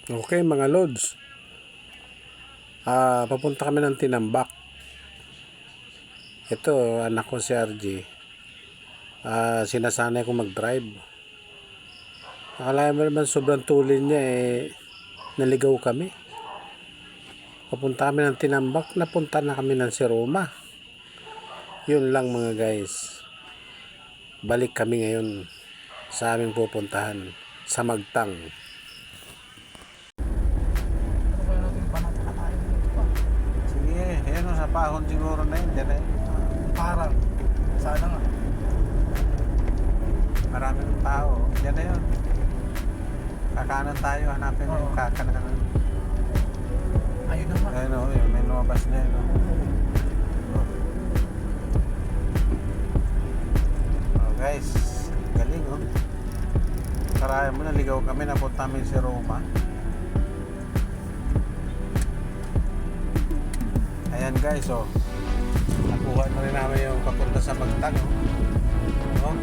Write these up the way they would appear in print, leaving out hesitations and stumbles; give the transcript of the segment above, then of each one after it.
Okay mga lods, papunta kami ng Tinambak. Ito anak ko si RG, sinasanay ko mag-drive. Akala mo naman sobrang tulin niya, naligaw kami. Papunta kami ng Tinambak, napunta na kami ng Siroma. Yun lang mga guys, balik kami ngayon sa aming pupuntahan sa Magtang. Ayan o, sa pahon siguro na yun. Diyan na yun. Parang. Sana nga. Maraming tao. Diyan na yun. Kakanan tayo. Hanapin mo yung kakanan. Ayun naman. Ayun o, yun. May lumabas na yun. Oh guys, galing o. Karaya mo, naligaw kami. Napunta kami si Roma. Ayan guys, oh. Nakuha na rin namin yung papunta sa Magtang, oh.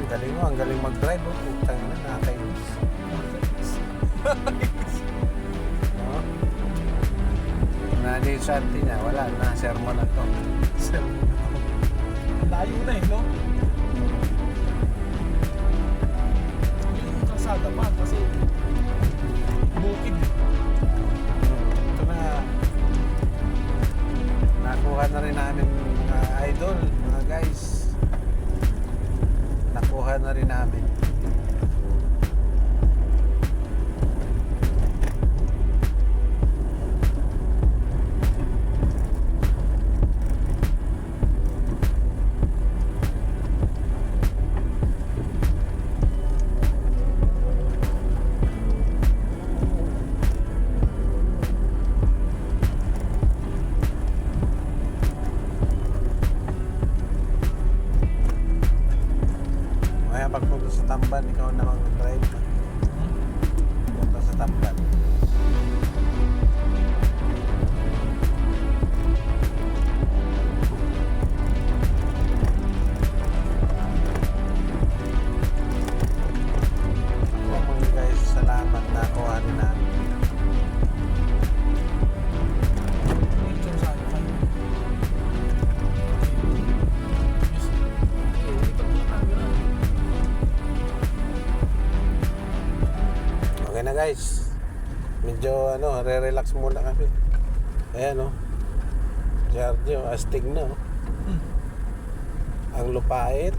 Galing mo, ang galing mag-drive, oh. Putang na, nakakainis. Oh. Nani sa auntie niya, wala na, sermon na to. Sermon na to. Layo na no? Kalsada pa kasi bukid. Ito na, nakuha na rin namin mga idol, mga guys. Nakuha na rin namin. Pagpunta sa Tamban, ikaw na mag-drive. Punta sa Tamban. Mga guys, salamat na kuha rin namin. Picture sa akin. Okay na guys, medyo re-relax muna kami. Ayan o, Giorgio, astig na o. Ang lupait.